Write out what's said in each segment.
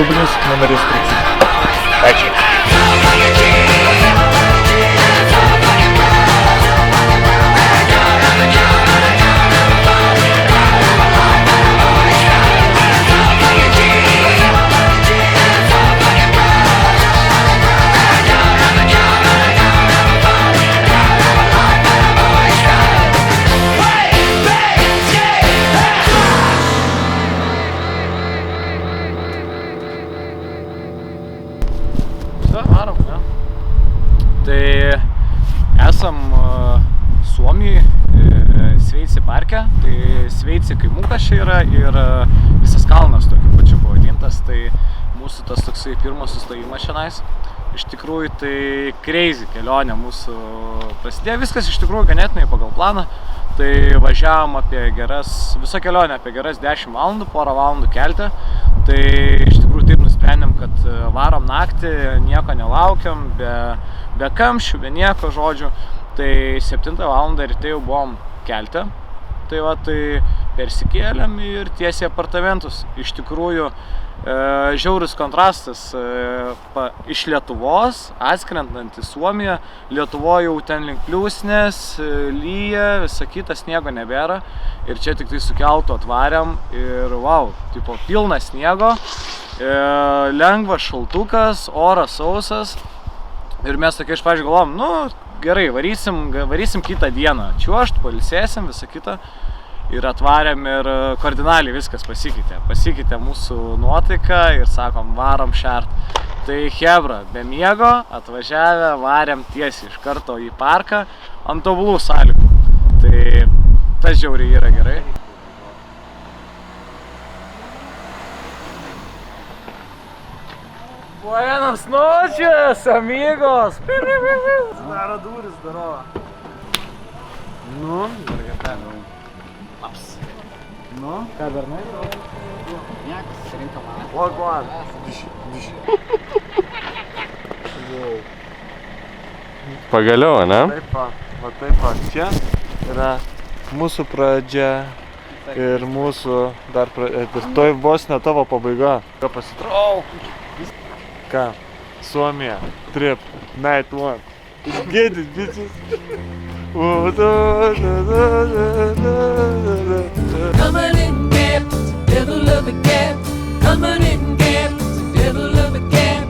Dublis numeris 3. Ačiū. Varom, ne? Tai esam Suomijai, Sveici parke, tai Sveici kaimukas čia yra ir visas kalnas tokiu pačiu pavadintas, tai mūsų tas toksai pirmas sustojimas šiandien. Iš tikrųjų tai crazy kelionė mūsų prasidėjo, viskas iš tikrųjų ganėtinai pagal planą, tai važiavom visą kelionę apie geras 10 valandų, porą valandų kelte, tai iš tikrųjų taip nusprendėm, kad varom naktį, nieko nelaukiam, be kamščių, be nieko žodžių, tai 7 valandą ryte jau buvom kelte, tai va, tai persikėlėm ir tiesiai apartamentus. Iš tikrųjų žiaurus kontrastas iš Lietuvos, atskrentant į Suomiją. Lietuvoje jau ten link pliūsnės, lyja, visa kita, sniego nebėra. Ir čia tik tai su keltu atvarėm ir wow, tipo pilnas sniego, lengvas šaltukas, oras sausas. Ir mes tokia iš pradžių galvom, nu gerai, varysim kitą dieną, čiuožt, pailsėsim, visa kita. Ir atvarėm ir kardinaliai viskas pasikeitė mūsų nuotaika ir sakom, varom šert. Tai chebra, be miego, atvažiavę, varėm tiesiai iš karto į parką ant tobulų sąlygų. Tai tas žiauriai yra gerai. Buenas noches, amigos! Daro duris, darova. Nu, dargatavau. Laps. Nu, ką dar nori? Niekas, rinka man. Logvan. Pagaliau, ne? Taip, čia yra mūsų pradžia ir mūsų dar toj vos ne tavo pabaiga. Ką pasitrauk? Ką? Suomija, trip, night one. Get it, bitches. Come on and get devil of a cat. Come on and get devil of a cat.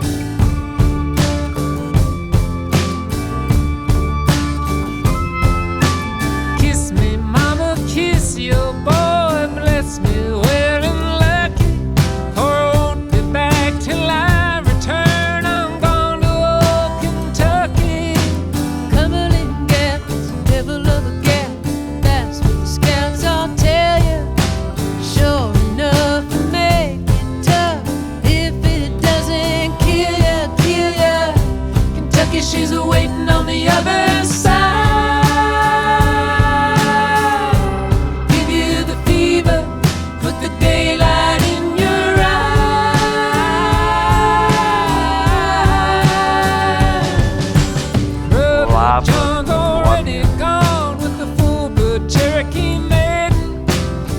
Kiss me, mama, kiss your boy, bless me well and lucky. For I won't be back till I return. I'm gone to old Kentucky. Come on and get devil of a cat. That's what the scouts all tell you. Sure enough, to make it tough. If it doesn't kill ya. Kentucky, she's waiting on the other side. Give you the fever, put the daylight in your eyes. Brother John's already gone with the full-blood Cherokee maiden.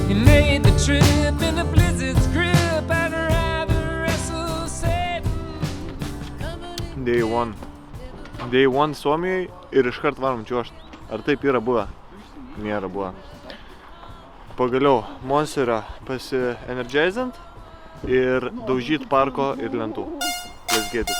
He made the trip in a blizzard's grip. I'd rather wrestle Satan. Day one Suomijai ir iškart varom čiuožt. Ar taip yra buvę? Nėra buvę. Pagaliau Monsterą pasi-energizant ir daužyt parko ir lentų. Let's get it.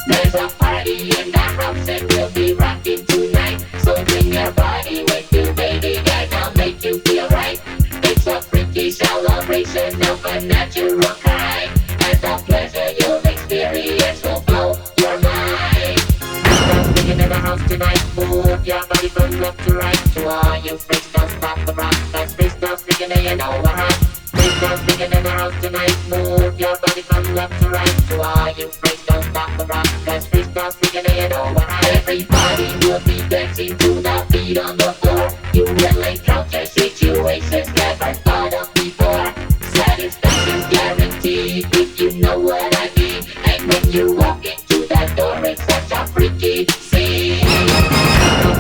There's a party in the house and we'll be rocking tonight. So bring your body with you, baby, and I'll make you feel right. It's a freaky celebration of a natural kind, and the pleasure you'll experience will blow your mind. I'm thinking about house tonight. Move your body from left to right. To all you freaks, don't stop the rock. Cause freaks don't speaking and you know what hot. Freaks don't speaking in the house tonight. Move your body from left to right. To all you freaks, don't stop the rock. Cause freaks don't speaking and you know what hot. Everybody will be dancing to the beat on the floor. You will encounter situations never thought of before. Satisfaction's guaranteed if you know what I mean. And when you walk into that door, it's such a freaky scene.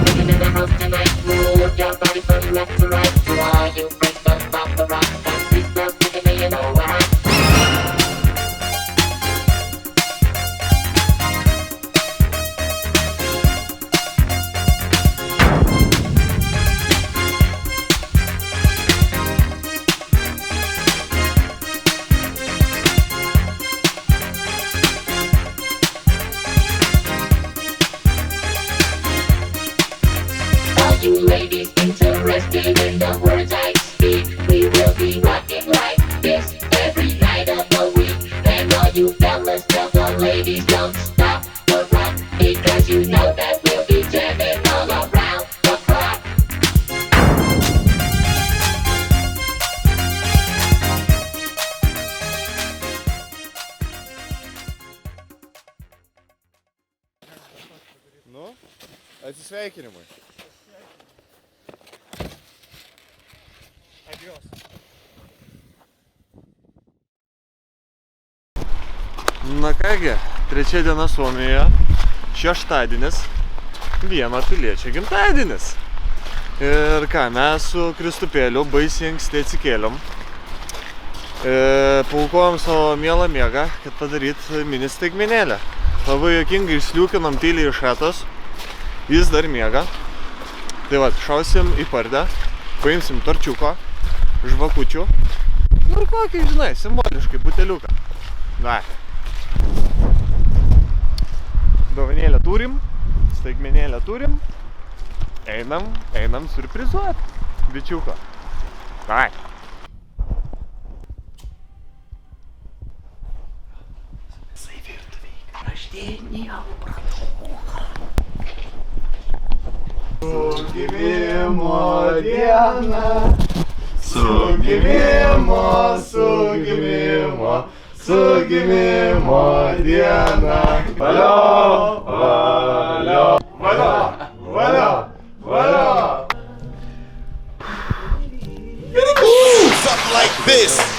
Freaking in the house tonight. Move your body from left to right. To all you freaks, don't stop the rock. Cause freaks don't speaking and you know what I mean. You ladies interested in the words I speak, we will be rocking like this every night of the week. And all you fellas tell the ladies don't stop the rock, because you know that we'll be jamming all around the clock. Nu, atsisveikinimai. Na kągi, trečia diena Suomijoje, šeštadienis, vieno piliečio gimtadienis. Ir ką, mes su Kristupėliu baisiai anksti atsikėlėm. Paukojom savo mielą miegą, kad padaryt mini staigmenėlę. Labai juokingai išsliūkinom tyliai iš chatos, jis dar miega. Tai va, šausim į pardę, paimsim torčiuko, žvakučių. Nu ir kokį, žinai, simboliškai buteliuką. Na. Dovanėlę turim, staigmenėlę turim. Einam surprizuot bičiuko. Dai. Jisai virtuviai kraštinį apratau. Sugimimo diena, sugimimo diena. Valio, valio, valio, valio, valio. Something like this.